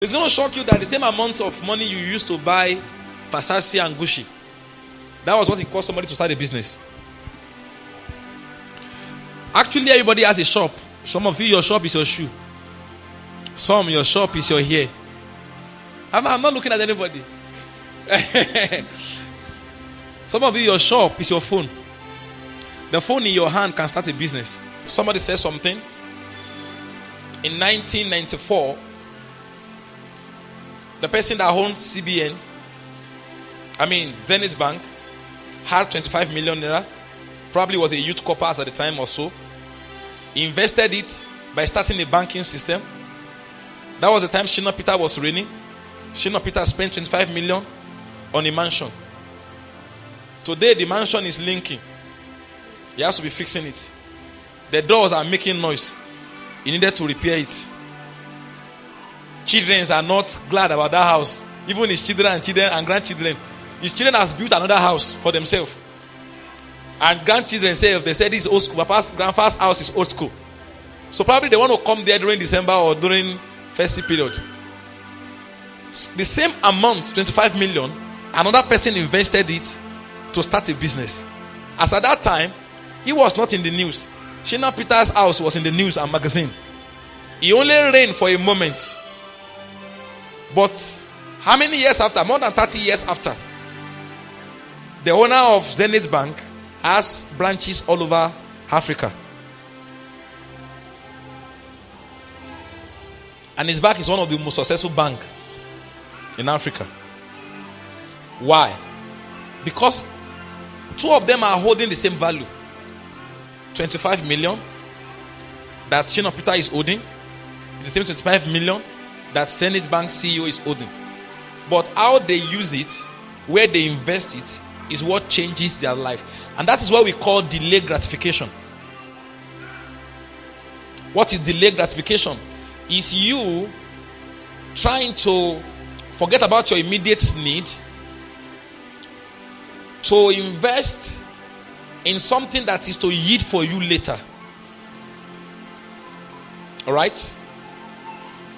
It's going to shock you that the same amount of money you used to buy Versace and Gucci, that was what it cost somebody to start a business. Actually, everybody has a shop. Some of you, your shop is your shoe. Some, your shop is your hair. I'm not looking at anybody. Some of you, your shop is your phone. The phone in your hand can start a business. Somebody said something. In 1994, the person that owned Zenith Bank, had 25 million naira. Probably was a youth corpus at the time or so. He invested it by starting a banking system. That was the time Shina Peter was reigning. Shina Peter spent 25 million on a mansion. Today the mansion is linking. He has to be fixing it. The doors are making noise. He needed to repair it. Children are not glad about that house. Even his children and grandchildren. His children has built another house for themselves. And grandchildren say, if they say this is old school, grandfather's house is old school. So probably they want to come there during December or during festive period. The same amount, 25 million, another person invested it to start a business. As at that time, he was not in the news. Shina Peter's house was in the news and magazine. He only reigned for a moment. But how many years after? More than 30 years after. The owner of Zenith Bank has branches all over Africa. And his bank is one of the most successful banks in Africa. Why? Because two of them are holding the same value. 25 million that Shina Peter is holding. The same 25 million that Zenith Bank CEO is holding. But how they use it, where they invest it, is what changes their life. And that is what we call delayed gratification. What is delayed gratification? Is you trying to forget about your immediate need to invest in something that is to yield for you later. Alright?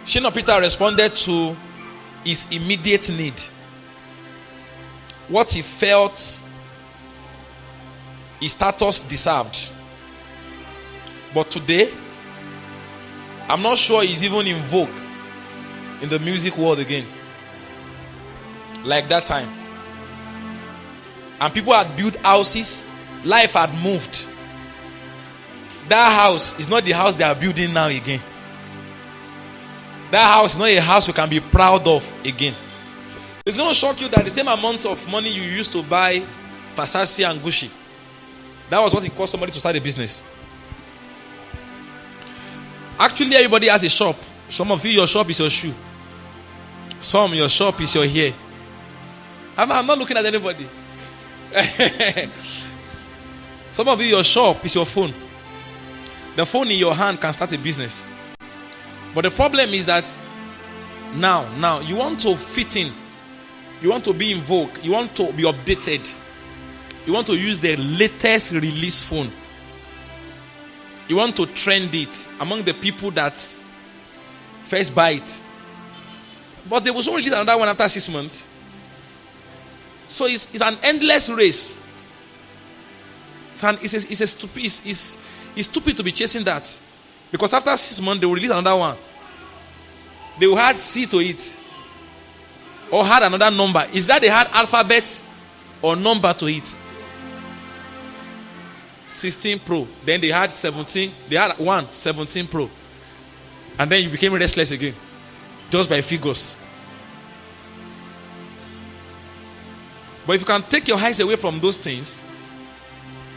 Shina Peter responded to his immediate need. What he felt his status deserved. But today, I'm not sure he's even in vogue in the music world again. Like that time. And people had built houses. Life had moved. That house is not the house they are building now again. That house is not a house you can be proud of again. It's going to shock you that the same amount of money you used to buy Versace and Gucci, that was what it cost somebody to start a business. Actually, everybody has a shop. Some of you, your shop is your shoe. Some, your shop is your hair. I'm not looking at anybody. Some of you, your shop is your phone. The phone in your hand can start a business. But the problem is that now you want to fit in. You want to be in vogue. You want to be updated. You want to use the latest release phone. You want to trend it among the people that first buy it. But they will soon release another one after 6 months. So it's an endless race. It's stupid to be chasing that. Because after 6 months, they will release another one. They will add C to it. Or add another number. Is that they had alphabet or number to it? 16 Pro. Then they had 17. They had 17 Pro. And then you became restless again. Just by figures. But if you can take your eyes away from those things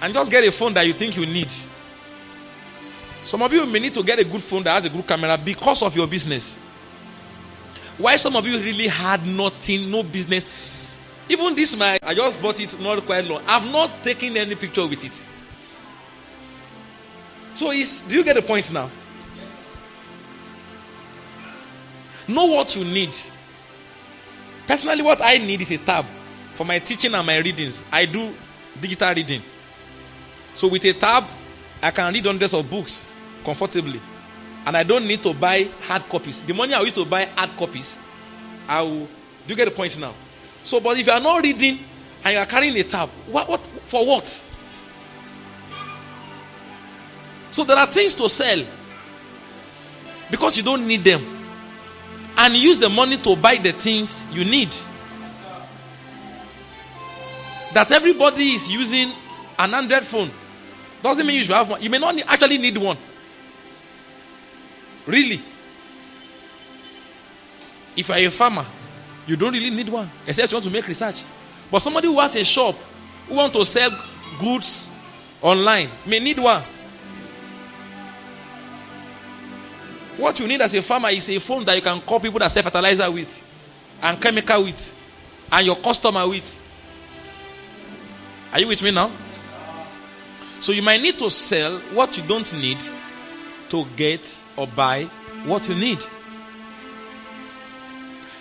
and just get a phone that you think you need. Some of you may need to get a good phone that has a good camera because of your business. Why some of you really had nothing, no business. Even this mic, I just bought it not quite long. I've not taken any picture with it. So do you get the point now? Know what you need. Personally, what I need is a tab. For my teaching and my readings, I do digital reading. So with a tab, I can read hundreds of books comfortably. and I don't need to buy hard copies. The money I use to buy hard copies, I will. Do you get the point now? So, but if you are not reading and you are carrying a tab, what for what? So there are things to sell because you don't need them, and use the money to buy the things you need. That everybody is using an Android phone doesn't mean you should have one. You may not actually need one. Really. If you are a farmer, you don't really need one, except you want to make research. But somebody who has a shop, who wants to sell goods online, may need one. What you need as a farmer is a phone that you can call people that sell fertilizer with, and chemical with, and your customer with. Are you with me now? So you might need to sell what you don't need to get or buy what you need.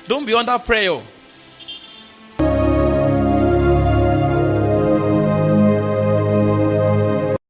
Don't be under prayer